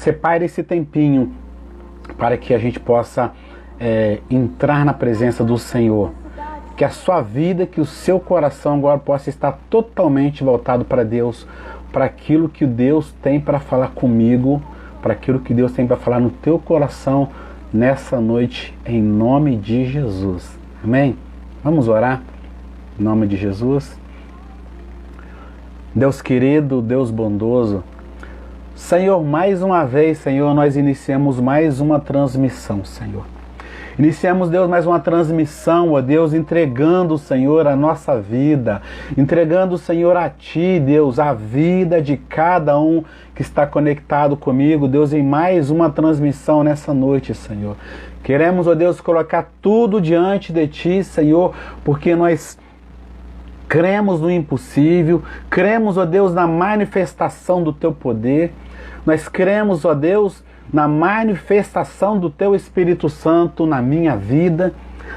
separe esse tempinho para que a gente possa entrar na presença do Senhor. Que a sua vida, que o seu coração agora possa estar totalmente voltado para Deus, para aquilo que Deus tem para falar comigo, para aquilo que Deus tem para falar no teu coração nessa noite, em nome de Jesus. Amém? Vamos orar em nome de Jesus. Deus querido, Deus bondoso, Senhor, mais uma vez, Senhor, nós iniciamos mais uma transmissão, Senhor. Iniciamos, Deus, mais uma transmissão, ó Deus, entregando, Senhor, a nossa vida, entregando, Senhor, a Ti, Deus, a vida de cada um que está conectado comigo, Deus, em mais uma transmissão nessa noite, Senhor. Queremos, ó Deus, colocar tudo diante de Ti, Senhor, porque nós cremos no impossível, cremos, ó Deus, na manifestação do Teu poder, nós cremos, ó Deus, na manifestação do Teu Espírito Santo na minha vida,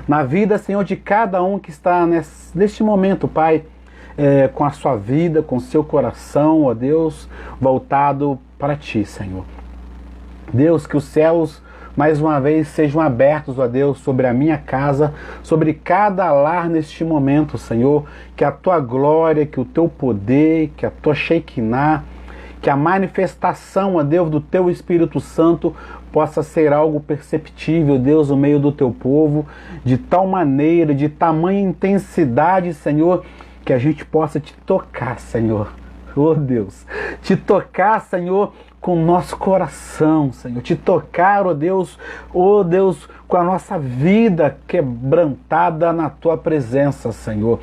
na vida, Senhor, de cada um que está neste momento, Pai, com a sua vida, com o seu coração, ó Deus, voltado para Ti, Senhor. Deus, que os céus mais uma vez sejam abertos, ó Deus, sobre a minha casa, sobre cada lar neste momento, Senhor, que a Tua glória, que o Teu poder, que a Tua Shekinah, que a manifestação, ó Deus, do Teu Espírito Santo possa ser algo perceptível, Deus, no meio do Teu povo, de tal maneira, de tamanha intensidade, Senhor, que a gente possa Te tocar, Senhor. Oh Deus, Te tocar, Senhor, com o nosso coração, Senhor. Te tocar, ó Deus, com a nossa vida quebrantada na Tua presença, Senhor.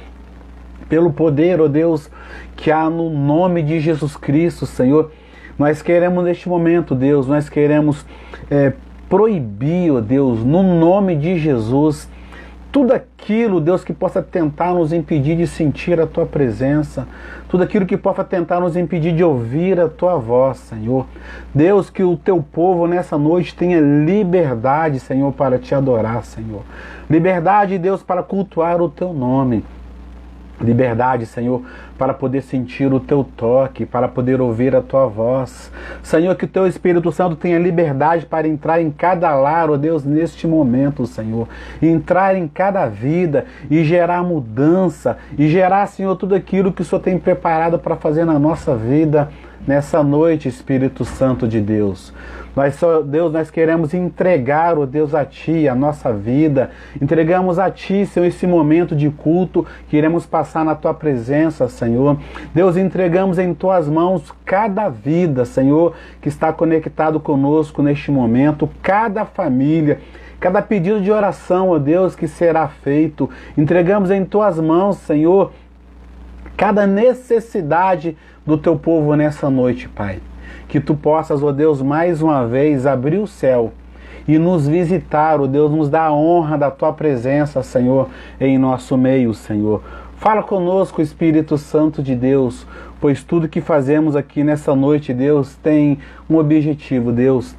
Pelo poder, ó Deus, que há no nome de Jesus Cristo, Senhor. Nós queremos neste momento, Deus, nós queremos proibir, ó Deus, no nome de Jesus, tudo aquilo, Deus, que possa tentar nos impedir de sentir a Tua presença, tudo aquilo que possa tentar nos impedir de ouvir a Tua voz, Senhor. Deus, que o Teu povo nessa noite tenha liberdade, Senhor, para Te adorar, Senhor. Liberdade, Deus, para cultuar o Teu nome. Liberdade, Senhor, para poder sentir o Teu toque, para poder ouvir a Tua voz. Senhor, que o Teu Espírito Santo tenha liberdade para entrar em cada lar, ó Deus, neste momento, Senhor. Entrar em cada vida e gerar mudança, e gerar, Senhor, tudo aquilo que o Senhor tem preparado para fazer na nossa vida nessa noite, Espírito Santo de Deus. Deus, nós queremos entregar, ó Deus, a Ti, a nossa vida. Entregamos a Ti, Senhor, esse momento de culto que iremos passar na Tua presença, Senhor. Deus, entregamos em Tuas mãos cada vida, Senhor, que está conectado conosco neste momento, cada família, cada pedido de oração, ó Deus, que será feito. Entregamos em Tuas mãos, Senhor, cada necessidade do Teu povo nessa noite, Pai. Que Tu possas, ó Deus, mais uma vez abrir o céu e nos visitar, ó Deus, nos dar a honra da Tua presença, Senhor, em nosso meio, Senhor. Fala conosco, Espírito Santo de Deus, pois tudo que fazemos aqui nessa noite, Deus, tem um objetivo, Deus,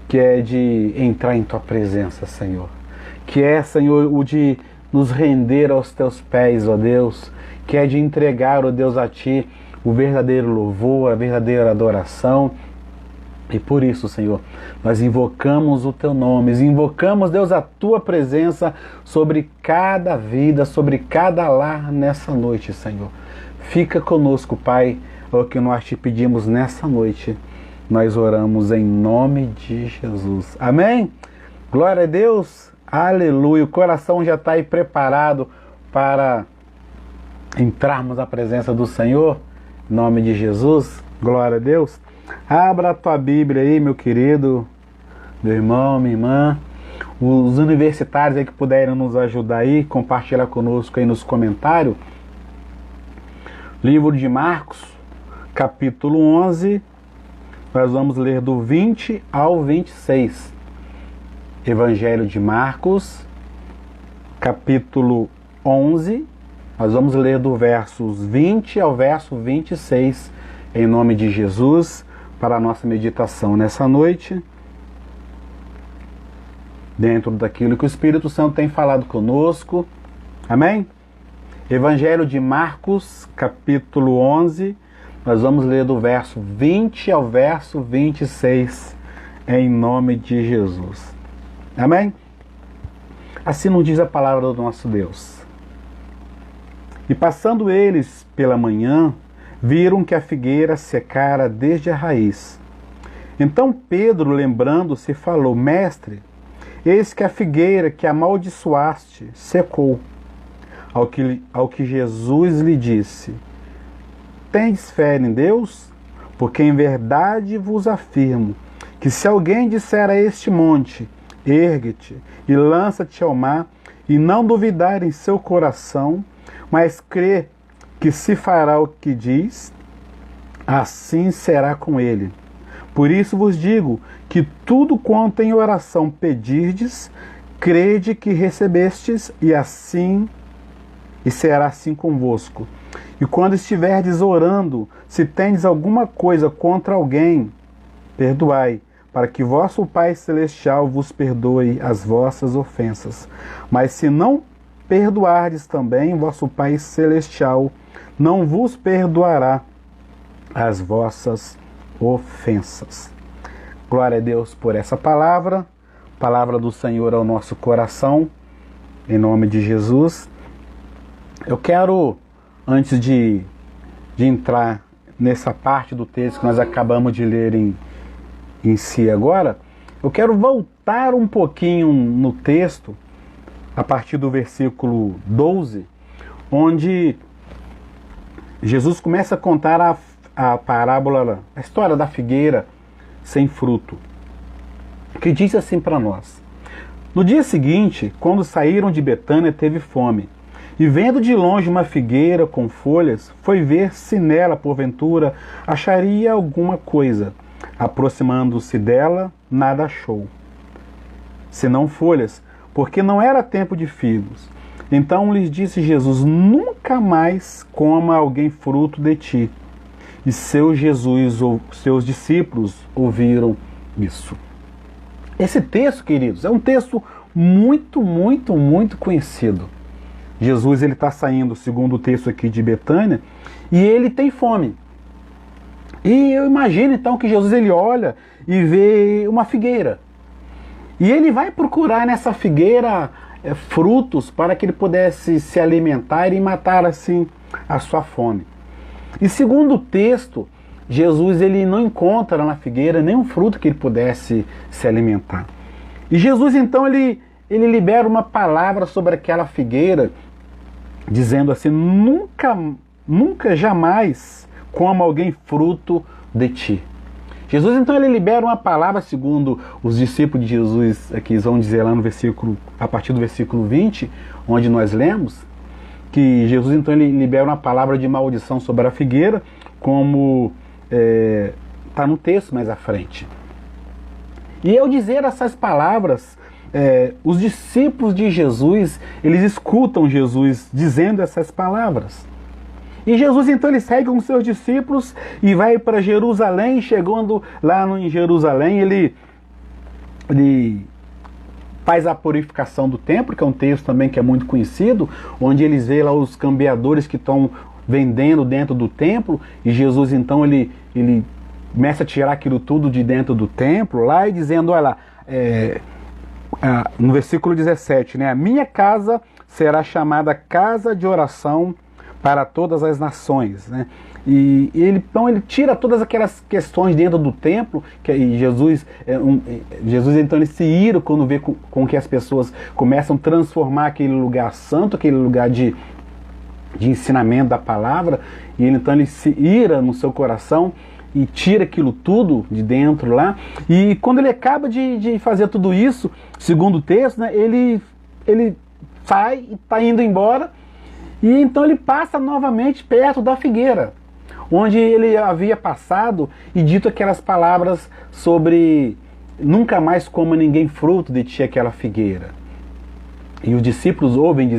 que é de entrar em Tua presença, Senhor. Que é, Senhor, o de nos render aos Teus pés, ó Deus, que é de entregar, ó Deus, a Ti o verdadeiro louvor, a verdadeira adoração. E por isso, Senhor, nós invocamos o Teu nome, invocamos, Deus, a Tua presença sobre cada vida, sobre cada lar nessa noite, Senhor. Fica conosco, Pai, é o que nós Te pedimos nessa noite. Nós oramos em nome de Jesus. Amém? Glória a Deus. Aleluia. O coração já está aí preparado para entrarmos na presença do Senhor. Em nome de Jesus, glória a Deus. Abra a tua Bíblia aí, meu querido, meu irmão, minha irmã. Os universitários aí que puderem nos ajudar aí, compartilhar conosco aí nos comentários. Livro de Marcos, capítulo 11, nós vamos ler do 20 ao 26. Evangelho de Marcos, capítulo 11, nós vamos ler do versos 20 ao verso 26, em nome de Jesus, para a nossa meditação nessa noite, dentro daquilo que o Espírito Santo tem falado conosco. Amém? Evangelho de Marcos, capítulo 11, nós vamos ler do verso 20 ao verso 26, em nome de Jesus. Amém? Assim nos diz a palavra do nosso Deus. E passando eles pela manhã, viram que a figueira secara desde a raiz. Então Pedro, lembrando-se, falou: Mestre, eis que a figueira que amaldiçoaste secou. Ao que Jesus lhe disse: Tendes fé em Deus? Porque em verdade vos afirmo que se alguém disser a este monte: ergue-te e lança-te ao mar, e não duvidar em seu coração, mas crê que se fará o que diz, assim será com ele. Por isso vos digo que tudo quanto em oração pedirdes, crede que recebestes, e será assim convosco. E quando estiverdes orando, se tendes alguma coisa contra alguém, perdoai, para que vosso Pai Celestial vos perdoe as vossas ofensas. Mas se não perdoardes também, vosso Pai Celestial não vos perdoará as vossas ofensas. Glória a Deus por essa palavra do Senhor ao nosso coração, em nome de Jesus. Eu quero, antes de entrar nessa parte do texto que nós acabamos de ler em si agora, eu quero voltar um pouquinho no texto, a partir do versículo 12, onde Jesus começa a contar a parábola, a história da figueira sem fruto, que diz assim para nós: No dia seguinte, quando saíram de Betânia, teve fome. E vendo de longe uma figueira com folhas, foi ver se nela, porventura, acharia alguma coisa. Aproximando-se dela, nada achou, senão folhas, porque não era tempo de figos. Então lhes disse Jesus: Nunca mais coma alguém fruto de ti. E seus discípulos ouviram isso. Esse texto, queridos, é um texto muito, muito, muito conhecido. Jesus está saindo, segundo o texto aqui, de Betânia, e ele tem fome. E eu imagino então que Jesus ele olha e vê uma figueira. E ele vai procurar nessa figueira frutos para que ele pudesse se alimentar e matar assim a sua fome. E segundo o texto, Jesus ele não encontra na figueira nenhum fruto que ele pudesse se alimentar. E Jesus então ele libera uma palavra sobre aquela figueira, dizendo assim: nunca jamais coma alguém fruto de ti. Jesus então ele libera uma palavra, segundo os discípulos de Jesus aqui vão dizer lá no versículo, a partir do versículo 20, onde nós lemos, que Jesus então ele libera uma palavra de maldição sobre a figueira, como está no texto mais à frente. E ao dizer essas palavras, os discípulos de Jesus, eles escutam Jesus dizendo essas palavras. E Jesus então ele segue com seus discípulos e vai para Jerusalém. Chegando lá em Jerusalém, ele faz a purificação do templo, que é um texto também que é muito conhecido, onde eles veem lá os cambiadores que estão vendendo dentro do templo, e Jesus então ele começa a tirar aquilo tudo de dentro do templo lá, e dizendo, olha lá, no versículo 17, né, a minha casa será chamada casa de oração para todas as nações, né? E ele tira todas aquelas questões dentro do templo, que Jesus então ele se ira quando vê com que as pessoas começam a transformar aquele lugar santo, aquele lugar de ensinamento da palavra, e então ele se ira no seu coração e tira aquilo tudo de dentro lá. E quando ele acaba de fazer tudo isso, segundo o texto, né, ele sai e está indo embora. E então ele passa novamente perto da figueira, onde ele havia passado e dito aquelas palavras sobre nunca mais coma ninguém fruto de ti, aquela figueira. E os discípulos ouvem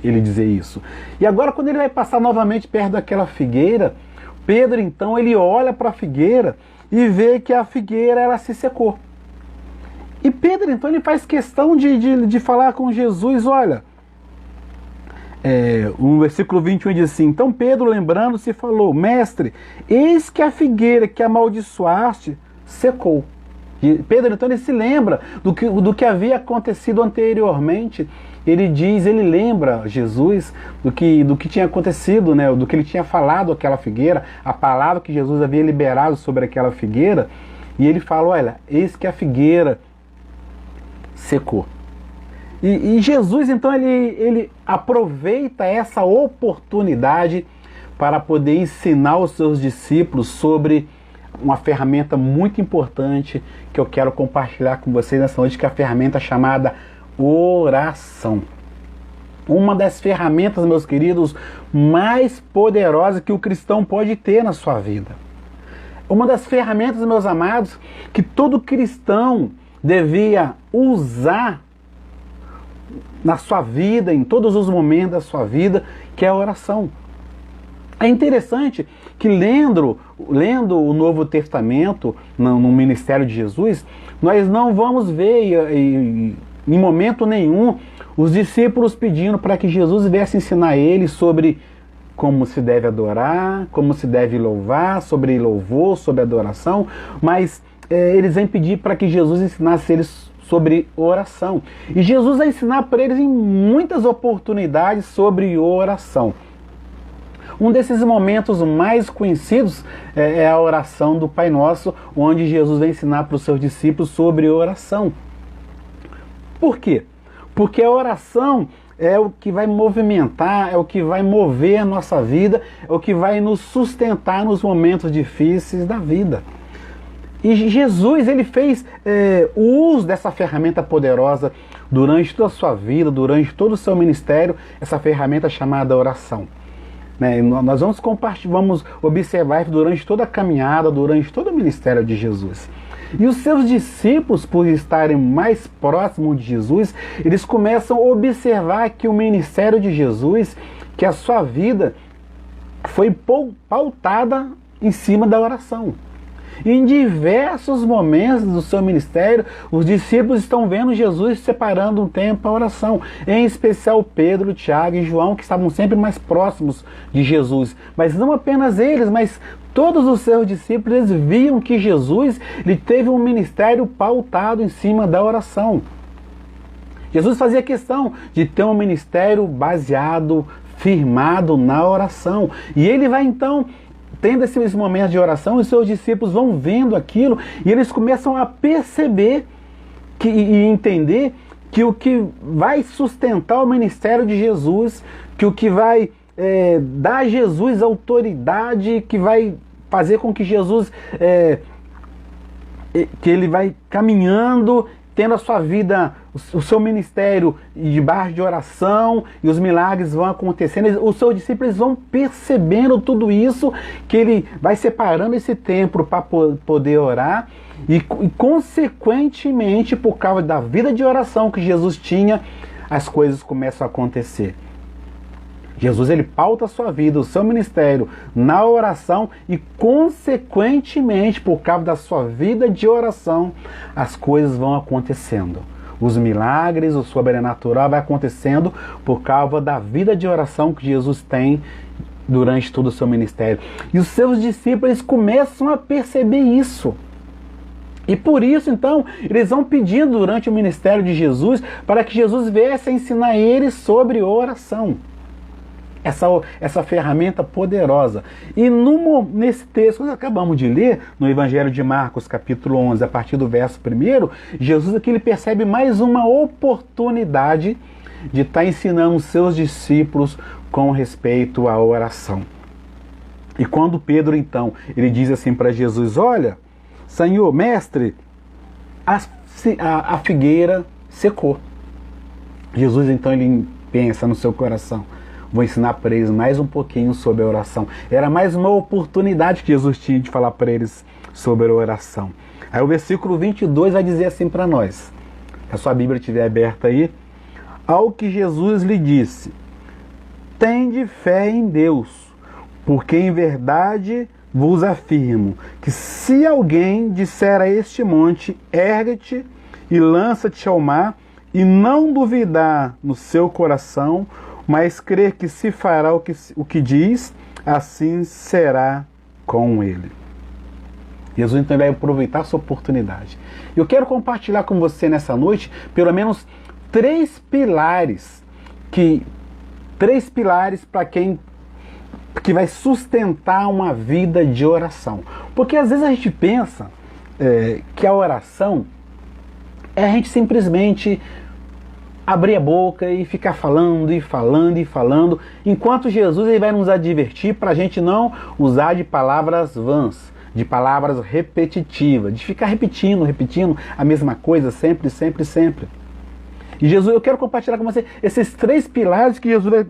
ele dizer isso. E agora, quando ele vai passar novamente perto daquela figueira, Pedro então ele olha para a figueira e vê que a figueira ela se secou. E Pedro então ele faz questão de falar com Jesus, olha... o versículo 21 diz assim: Então Pedro, lembrando-se, falou: Mestre, eis que a figueira que amaldiçoaste secou. Pedro, então, ele se lembra do que havia acontecido anteriormente. Ele lembra Jesus do que tinha acontecido, né? Do que ele tinha falado àquela figueira, a palavra que Jesus havia liberado sobre aquela figueira. E ele fala, olha, eis que a figueira secou. E Jesus, então, ele aproveita essa oportunidade para poder ensinar os seus discípulos sobre uma ferramenta muito importante que eu quero compartilhar com vocês nessa noite, que é a ferramenta chamada oração. Uma das ferramentas, meus queridos, mais poderosas que o cristão pode ter na sua vida. Uma das ferramentas, meus amados, que todo cristão devia usar na sua vida, em todos os momentos da sua vida, que é a oração. É interessante que lendo o Novo Testamento, no ministério de Jesus, nós não vamos ver em momento nenhum os discípulos pedindo para que Jesus viesse ensinar eles sobre como se deve adorar, como se deve louvar, sobre louvor, sobre adoração, mas eles vêm pedir para que Jesus ensinasse eles sobre oração. E Jesus vai ensinar para eles em muitas oportunidades sobre oração. Um desses momentos mais conhecidos é a oração do Pai Nosso, onde Jesus vai ensinar para os seus discípulos sobre oração. Por quê? Porque a oração é o que vai movimentar, é o que vai mover a nossa vida, é o que vai nos sustentar nos momentos difíceis da vida. E Jesus, ele fez o uso dessa ferramenta poderosa durante toda a sua vida, durante todo o seu ministério, essa ferramenta chamada oração. Nós vamos observar durante toda a caminhada, durante todo o ministério de Jesus. E os seus discípulos, por estarem mais próximos de Jesus, eles começam a observar que o ministério de Jesus, que a sua vida foi pautada em cima da oração. Em diversos momentos do seu ministério, os discípulos estão vendo Jesus separando um tempo para a oração. Em especial Pedro, Tiago e João, que estavam sempre mais próximos de Jesus. Mas não apenas eles, mas todos os seus discípulos, eles viam que Jesus ele teve um ministério pautado em cima da oração. Jesus fazia questão de ter um ministério baseado, firmado na oração. E ele vai então tendo esses momentos de oração, os seus discípulos vão vendo aquilo e eles começam a perceber e entender que o que vai sustentar o ministério de Jesus, que o que vai dar a Jesus autoridade, que vai fazer com que Jesus, que ele vai caminhando, tendo a sua vida, o seu ministério debaixo de oração, e os milagres vão acontecendo, os seus discípulos vão percebendo tudo isso, que ele vai separando esse tempo para poder orar, e consequentemente, por causa da vida de oração que Jesus tinha, as coisas começam a acontecer. Jesus, ele pauta a sua vida, o seu ministério na oração e, consequentemente, por causa da sua vida de oração, as coisas vão acontecendo. Os milagres, o sobrenatural vai acontecendo por causa da vida de oração que Jesus tem durante todo o seu ministério. E os seus discípulos começam a perceber isso. E por isso, então, eles vão pedindo durante o ministério de Jesus para que Jesus viesse a ensinar eles sobre oração. Essa ferramenta poderosa. E nesse texto que nós acabamos de ler, no Evangelho de Marcos, capítulo 11, a partir do verso 1, Jesus aqui ele percebe mais uma oportunidade de estar ensinando os seus discípulos com respeito à oração. E quando Pedro, então, ele diz assim para Jesus, olha, Senhor, mestre, a figueira secou. Jesus, então, ele pensa no seu coração, vou ensinar para eles mais um pouquinho sobre a oração. Era mais uma oportunidade que Jesus tinha de falar para eles sobre a oração. Aí o versículo 22 vai dizer assim para nós. Se a sua Bíblia estiver aberta aí. Ao que Jesus lhe disse, tende fé em Deus, porque em verdade vos afirmo que se alguém disser a este monte, ergue-te e lança-te ao mar, e não duvidar no seu coração, mas crer que se fará o que diz, assim será com ele. Jesus então vai aproveitar essa oportunidade. Eu quero compartilhar com você nessa noite, pelo menos três pilares para quem que vai sustentar uma vida de oração. Porque às vezes a gente pensa que a oração é a gente simplesmente abrir a boca e ficar falando e falando e falando, enquanto Jesus ele vai nos advertir para a gente não usar de palavras vãs, de palavras repetitivas, de ficar repetindo a mesma coisa sempre, sempre, sempre. E Jesus, eu quero compartilhar com você esses três pilares que Jesus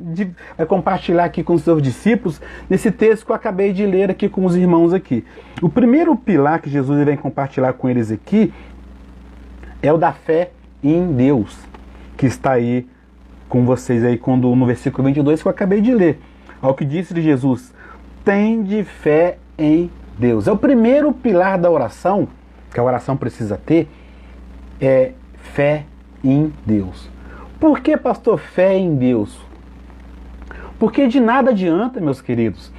vai compartilhar aqui com os seus discípulos, nesse texto que eu acabei de ler aqui com os irmãos aqui. O primeiro pilar que Jesus vai compartilhar com eles aqui é o da fé em Deus, que está aí com vocês aí no versículo 22 que eu acabei de ler. Ao que disse Jesus, tende fé em Deus. É o primeiro pilar da oração, que a oração precisa ter, é fé em Deus. Por que, pastor, fé em Deus? Porque de nada adianta, meus queridos,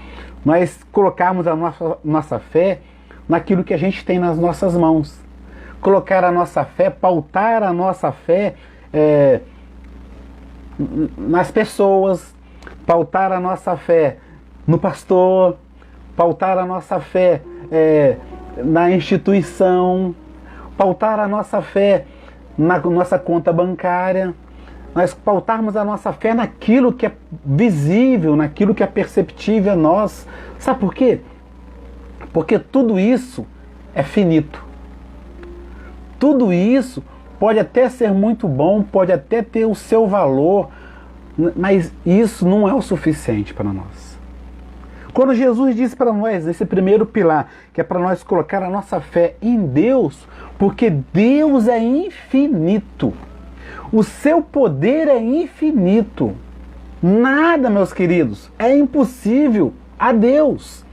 nós colocarmos a nossa fé naquilo que a gente tem nas nossas mãos. Colocar a nossa fé, pautar a nossa fé nas pessoas, pautar a nossa fé no pastor, pautar a nossa fé na instituição, pautar a nossa fé na nossa conta bancária, nós pautarmos a nossa fé naquilo que é visível, naquilo que é perceptível a nós. Sabe por quê? Porque tudo isso é finito. Tudo isso pode até ser muito bom, pode até ter o seu valor, mas isso não é o suficiente para nós. Quando Jesus disse para nós, esse primeiro pilar, que é para nós colocar a nossa fé em Deus, porque Deus é infinito. O seu poder é infinito. Nada, meus queridos, é impossível a Deus.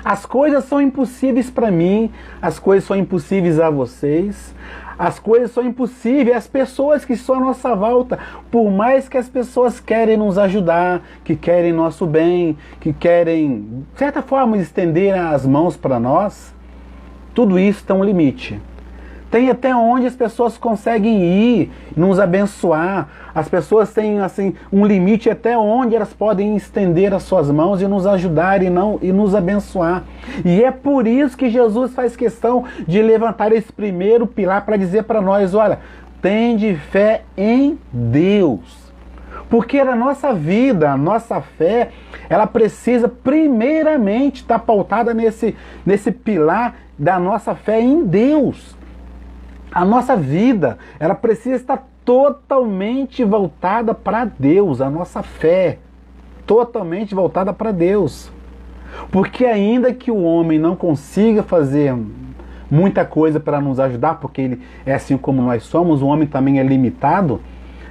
As coisas são impossíveis para mim, as coisas são impossíveis a vocês, as coisas são impossíveis às pessoas que estão à nossa volta, por mais que as pessoas querem nos ajudar, que querem nosso bem, que querem, de certa forma, estender as mãos para nós, tudo isso tem um limite. Tem até onde as pessoas conseguem ir, nos abençoar. As pessoas têm assim um limite até onde elas podem estender as suas mãos e nos ajudar e nos abençoar. E é por isso que Jesus faz questão de levantar esse primeiro pilar para dizer para nós, olha, tende fé em Deus. Porque a nossa vida, a nossa fé, ela precisa primeiramente estar pautada nesse pilar da nossa fé em Deus. A nossa vida, ela precisa estar totalmente voltada para Deus, a nossa fé, totalmente voltada para Deus. Porque ainda que o homem não consiga fazer muita coisa para nos ajudar, porque ele é assim como nós somos, o homem também é limitado,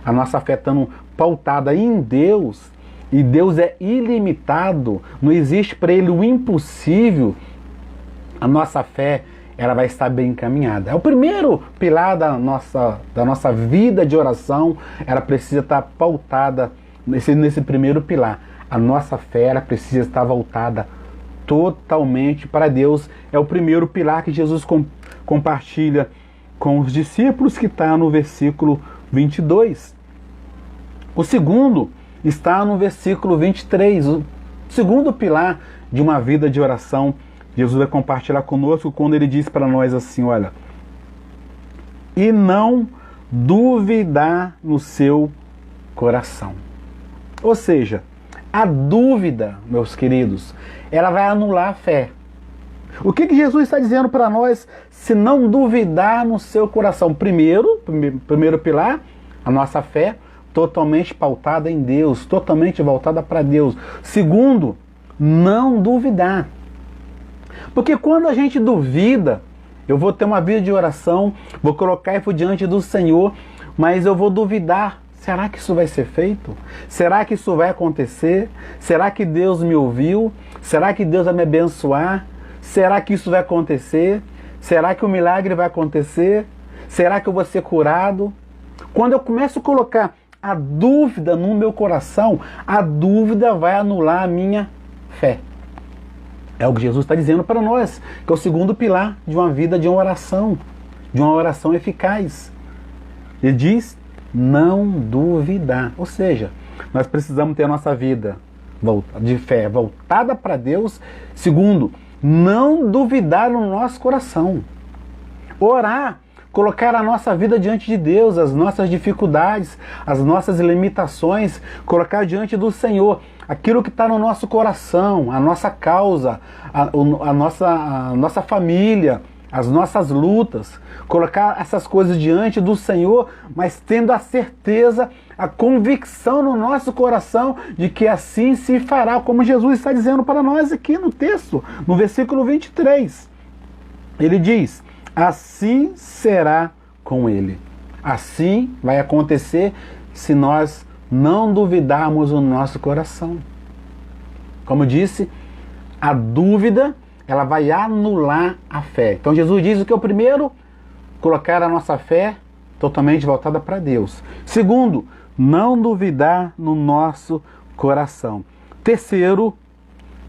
a nossa fé estando pautada em Deus, e Deus é ilimitado, não existe para ele o impossível, a nossa fé ela vai estar bem encaminhada. É o primeiro pilar da nossa vida de oração, ela precisa estar pautada nesse primeiro pilar. A nossa fé ela precisa estar voltada totalmente para Deus. É o primeiro pilar que Jesus compartilha com os discípulos, que está no versículo 22. O segundo está no versículo 23. O segundo pilar de uma vida de oração, Jesus vai compartilhar conosco quando ele diz para nós assim, olha, e não duvidar no seu coração. Ou seja, a dúvida, meus queridos, ela vai anular a fé. O que Jesus está dizendo para nós? Se não duvidar no seu coração. Primeiro pilar, a nossa fé totalmente pautada em Deus, totalmente voltada para Deus. Segundo, não duvidar. Porque quando a gente duvida, eu vou ter uma vida de oração, vou colocar isso diante do Senhor, mas eu vou duvidar. Será que isso vai ser feito? Será que isso vai acontecer? Será que Deus me ouviu? Será que Deus vai me abençoar? Será que isso vai acontecer? Será que o milagre vai acontecer? Será que eu vou ser curado? Quando eu começo a colocar a dúvida no meu coração, a dúvida vai anular a minha fé. É o que Jesus está dizendo para nós, que é o segundo pilar de uma vida de uma oração eficaz. Ele diz, não duvidar. Ou seja, nós precisamos ter a nossa vida de fé voltada para Deus. Segundo, não duvidar no nosso coração. Orar, colocar a nossa vida diante de Deus, as nossas dificuldades, as nossas limitações, colocar diante do Senhor aquilo que está no nosso coração, a nossa causa, a nossa família, as nossas lutas, colocar essas coisas diante do Senhor, mas tendo a certeza, a convicção no nosso coração de que assim se fará, como Jesus está dizendo para nós aqui no texto, no versículo 23. Ele diz, assim será com ele. Assim vai acontecer se nós não duvidarmos no nosso coração. Como eu disse, a dúvida, ela vai anular a fé. Então Jesus diz o que é o primeiro? Colocar a nossa fé totalmente voltada para Deus. Segundo, não duvidar no nosso coração. Terceiro,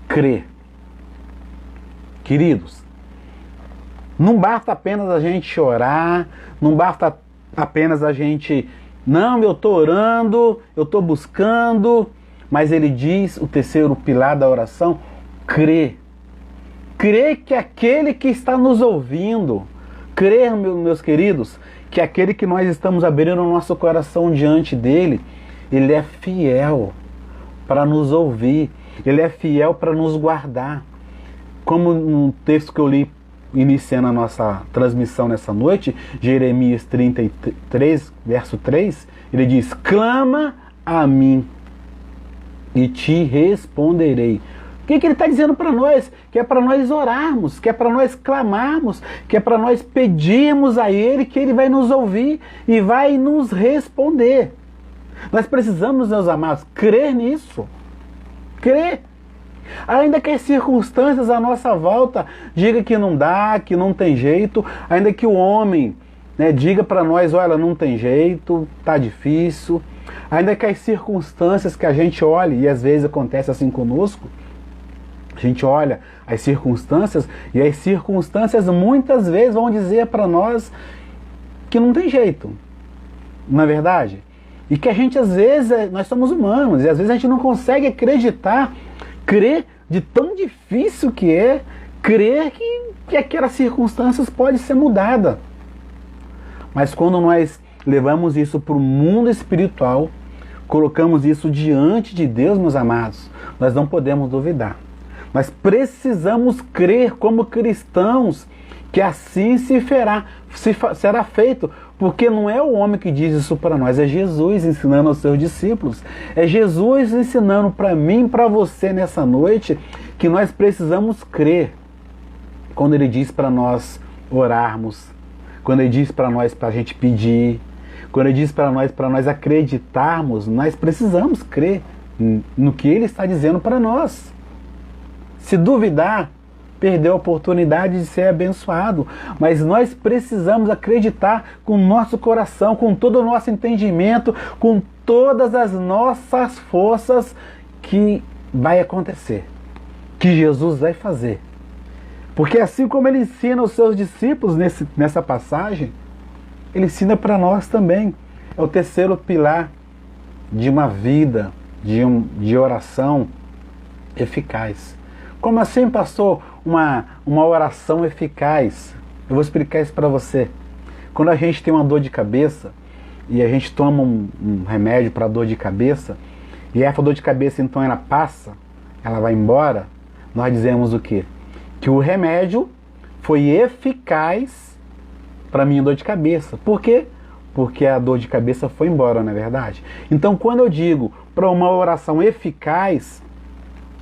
crer. Queridos, não basta apenas a gente chorar, não basta apenas a gente, não, eu estou orando, eu estou buscando, mas ele diz, o terceiro pilar da oração, crer. Crer que aquele que está nos ouvindo, crer, meus queridos, que aquele que nós estamos abrindo o nosso coração diante dele, ele é fiel para nos ouvir, ele é fiel para nos guardar. Como no texto que eu li iniciando a nossa transmissão nessa noite, Jeremias 33, verso 3, ele diz, clama a mim e te responderei. O que ele está dizendo para nós? Que é para nós orarmos, que é para nós clamarmos, que é para nós pedirmos a Ele, que Ele vai nos ouvir e vai nos responder. Nós precisamos, meus amados, crer nisso. Crer. Ainda que as circunstâncias à nossa volta digam que não dá, que não tem jeito, ainda que o homem, né, diga para nós, olha, não tem jeito, tá difícil, ainda que as circunstâncias que a gente olhe, e às vezes acontece assim conosco, a gente olha as circunstâncias e as circunstâncias muitas vezes vão dizer para nós que não tem jeito, não é verdade? E que a gente às vezes, nós somos humanos, e às vezes a gente não consegue acreditar, crer de tão difícil que é, crer que aquelas circunstâncias podem ser mudadas. Mas quando nós levamos isso para o mundo espiritual, colocamos isso diante de Deus, meus amados, nós não podemos duvidar. Nós precisamos crer como cristãos que assim será feito, porque não é o homem que diz isso para nós, é Jesus ensinando aos seus discípulos, é Jesus ensinando para mim e para você nessa noite que nós precisamos crer quando Ele diz para nós orarmos, quando Ele diz para nós para a gente pedir, quando Ele diz para nós acreditarmos, nós precisamos crer no que Ele está dizendo para nós. Se duvidar, perdeu a oportunidade de ser abençoado. Mas nós precisamos acreditar com o nosso coração, com todo o nosso entendimento, com todas as nossas forças que vai acontecer, que Jesus vai fazer. Porque assim como Ele ensina os seus discípulos nessa passagem, Ele ensina para nós também. É o terceiro pilar de uma vida, de oração eficaz. Como assim, pastor, uma oração eficaz? Eu vou explicar isso para você. Quando a gente tem uma dor de cabeça e a gente toma um remédio para dor de cabeça e essa dor de cabeça então ela passa, ela vai embora, nós dizemos o quê? Que o remédio foi eficaz para minha dor de cabeça. Por quê? Porque a dor de cabeça foi embora, não é verdade? Então, quando eu digo para uma oração eficaz,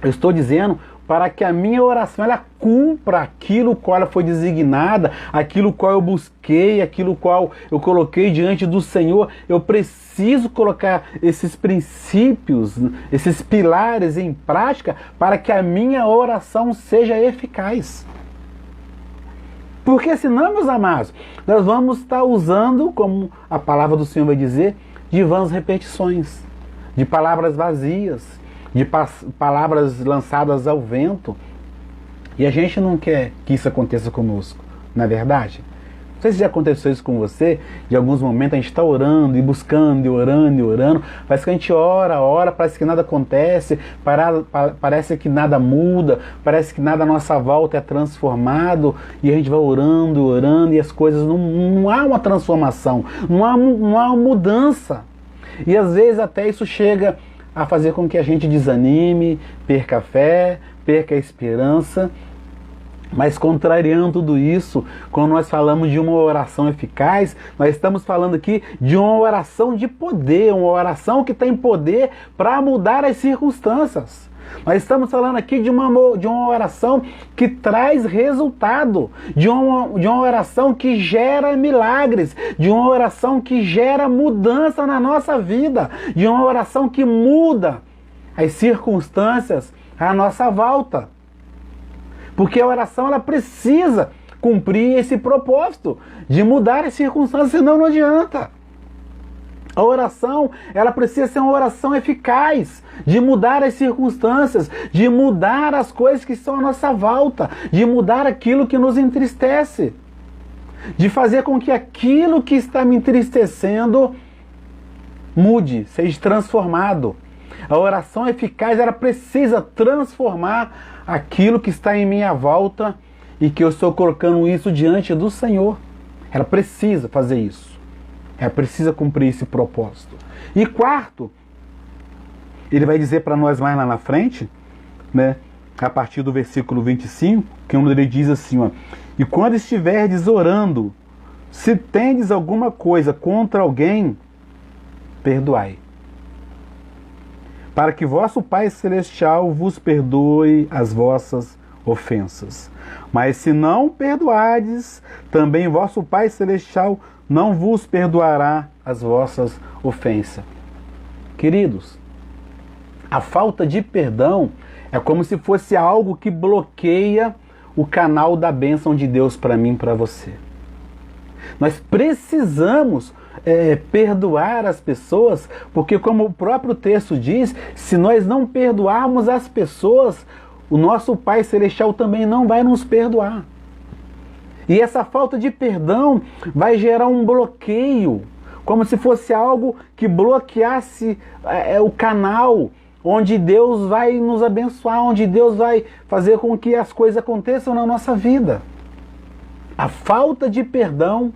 eu estou dizendo para que a minha oração ela cumpra aquilo qual ela foi designada, aquilo qual eu busquei, aquilo qual eu coloquei diante do Senhor. Eu preciso colocar esses princípios, esses pilares em prática para que a minha oração seja eficaz. Porque senão, meus amados, nós vamos estar usando, como a palavra do Senhor vai dizer, de vãs repetições, de palavras vazias, de palavras lançadas ao vento. E a gente não quer que isso aconteça conosco, não é verdade? Não sei se já aconteceu isso com você, de alguns momentos a gente está orando e buscando, e orando, e orando, parece que a gente ora, parece que nada acontece, parece que nada muda, parece que nada à nossa volta é transformado, e a gente vai orando, e as coisas não há uma transformação, não há uma mudança. E às vezes até isso chega a fazer com que a gente desanime, perca a fé, perca a esperança. Mas contrariando tudo isso, quando nós falamos de uma oração eficaz, nós estamos falando aqui de uma oração de poder, uma oração que tem poder para mudar as circunstâncias. Nós estamos falando aqui de uma oração que traz resultado, de uma oração que gera milagres, de uma oração que gera mudança na nossa vida, de uma oração que muda as circunstâncias à nossa volta. Porque a oração ela precisa cumprir esse propósito de mudar as circunstâncias, senão não adianta. A oração ela precisa ser uma oração eficaz, de mudar as circunstâncias, de mudar as coisas que estão à nossa volta, de mudar aquilo que nos entristece, de fazer com que aquilo que está me entristecendo mude, seja transformado. A oração eficaz ela precisa transformar aquilo que está em minha volta e que eu estou colocando isso diante do Senhor. Ela precisa fazer isso. Ela precisa cumprir esse propósito. E quarto, ele vai dizer para nós mais lá na frente, né, a partir do versículo 25, que onde ele diz assim, ó, e quando estiverdes orando, se tendes alguma coisa contra alguém, perdoai, para que vosso Pai Celestial vos perdoe as vossas ofensas. Mas se não perdoardes, também vosso Pai Celestial não vos perdoará as vossas ofensas. Queridos, a falta de perdão é como se fosse algo que bloqueia o canal da bênção de Deus para mim e para você. Nós precisamos perdoar as pessoas, porque como o próprio texto diz, se nós não perdoarmos as pessoas, o nosso Pai Celestial também não vai nos perdoar. E essa falta de perdão vai gerar um bloqueio, como se fosse algo que bloqueasse o canal onde Deus vai nos abençoar, onde Deus vai fazer com que as coisas aconteçam na nossa vida. A falta de perdão,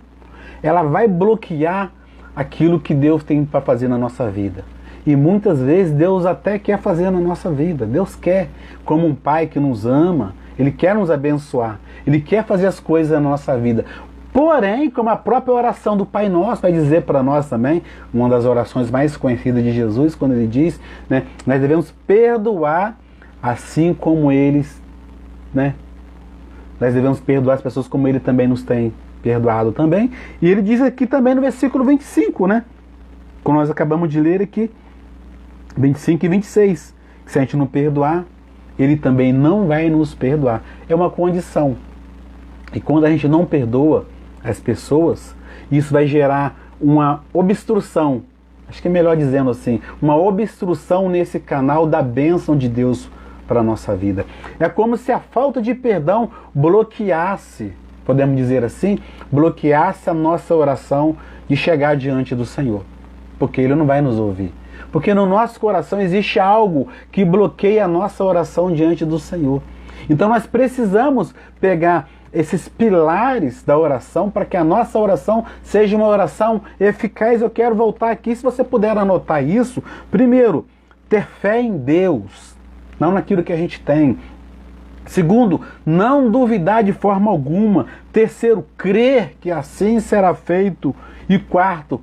ela vai bloquear aquilo que Deus tem para fazer na nossa vida. E muitas vezes Deus até quer fazer na nossa vida. Deus quer, como um pai que nos ama, Ele quer nos abençoar. Ele quer fazer as coisas na nossa vida. Porém, como a própria oração do Pai Nosso vai dizer para nós também, uma das orações mais conhecidas de Jesus, quando Ele diz, né, nós devemos perdoar assim como eles, né, nós devemos perdoar as pessoas como Ele também nos tem perdoado também. E Ele diz aqui também no versículo 25, né, como nós acabamos de ler aqui, 25 e 26, que se a gente não perdoar, Ele também não vai nos perdoar. É uma condição. E quando a gente não perdoa as pessoas, isso vai gerar uma obstrução, acho que é melhor dizendo assim, uma obstrução nesse canal da bênção de Deus para a nossa vida. É como se a falta de perdão bloqueasse, podemos dizer assim, bloqueasse a nossa oração de chegar diante do Senhor, porque Ele não vai nos ouvir. Porque no nosso coração existe algo que bloqueia a nossa oração diante do Senhor. Então nós precisamos pegar esses pilares da oração para que a nossa oração seja uma oração eficaz. Eu quero voltar aqui, se você puder anotar isso. Primeiro, ter fé em Deus, não naquilo que a gente tem. Segundo, não duvidar de forma alguma. Terceiro, crer que assim será feito. E quarto,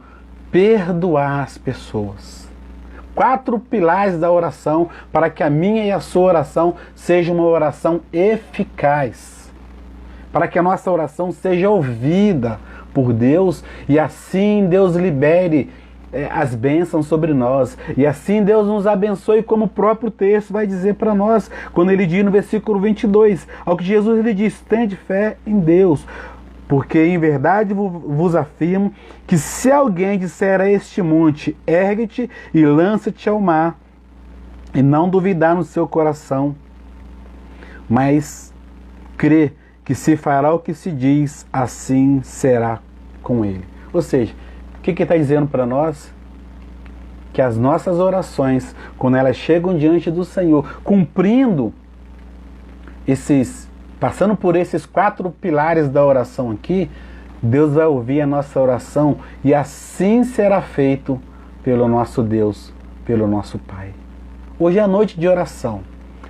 perdoar as pessoas. 4 pilares da oração para que a minha e a sua oração seja uma oração eficaz. Para que a nossa oração seja ouvida por Deus e assim Deus libere as bênçãos sobre nós. E assim Deus nos abençoe, como o próprio texto vai dizer para nós, quando ele diz no versículo 22, ao que Jesus ele diz, tende fé em Deus. Porque em verdade vos afirmo que se alguém disser a este monte, ergue-te e lança-te ao mar, e não duvidar no seu coração, mas crê que se fará o que se diz, assim será com ele. Ou seja, o que está dizendo para nós? Que as nossas orações, quando elas chegam diante do Senhor, cumprindo passando por esses 4 pilares da oração aqui, Deus vai ouvir a nossa oração e assim será feito pelo nosso Deus, pelo nosso Pai. Hoje é a noite de oração.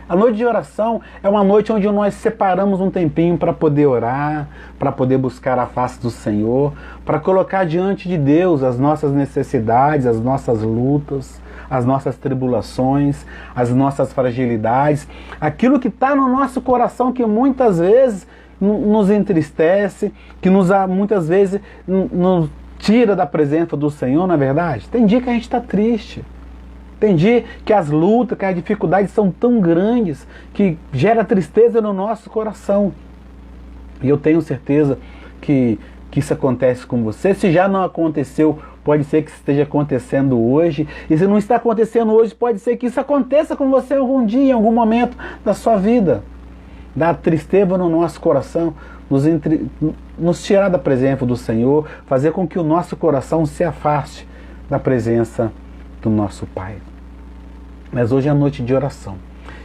A noite de oração é uma noite onde nós separamos um tempinho para poder orar, para poder buscar a face do Senhor, para colocar diante de Deus as nossas necessidades, as nossas lutas, as nossas tribulações, as nossas fragilidades, aquilo que está no nosso coração que muitas vezes nos entristece, que muitas vezes nos tira da presença do Senhor, não é verdade? Tem dia que a gente está triste. Tem dia que as lutas, que as dificuldades são tão grandes que gera tristeza no nosso coração. E eu tenho certeza que isso acontece com você. Se já não aconteceu, pode ser que esteja acontecendo hoje. E se não está acontecendo hoje, pode ser que isso aconteça com você algum dia, em algum momento da sua vida. Dá tristeza no nosso coração, nos tirar da presença do Senhor, fazer com que o nosso coração se afaste da presença do nosso Pai. Mas hoje é a noite de oração.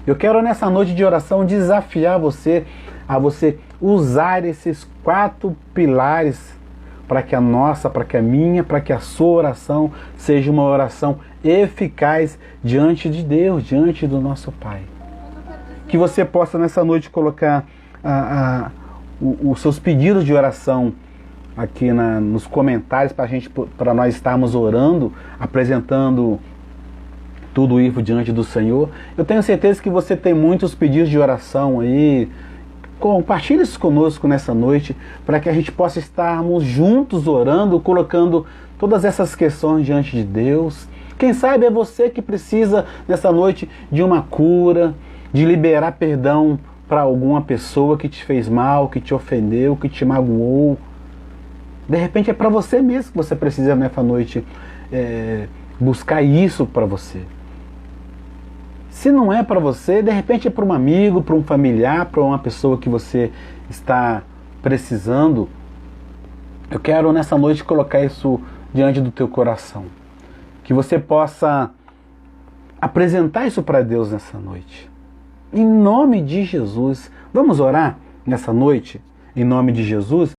Eu quero nessa noite de oração desafiar você a você usar esses 4 pilares para que a nossa, para que a minha, para que a sua oração seja uma oração eficaz diante de Deus, diante do nosso Pai. Que você possa nessa noite colocar os seus pedidos de oração aqui nos comentários para nós estarmos orando, apresentando tudo isso diante do Senhor. Eu tenho certeza que você tem muitos pedidos de oração aí. Compartilhe isso conosco nessa noite, para que a gente possa estarmos juntos orando, colocando todas essas questões diante de Deus. Quem sabe é você que precisa nessa noite de uma cura, de liberar perdão para alguma pessoa que te fez mal, que te ofendeu, que te magoou. De repente é para você mesmo que você precisa nessa noite buscar isso para você. Se não é para você, de repente é para um amigo, para um familiar, para uma pessoa que você está precisando. Eu quero nessa noite colocar isso diante do teu coração. Que você possa apresentar isso para Deus nessa noite. Em nome de Jesus. Vamos orar nessa noite? Em nome de Jesus?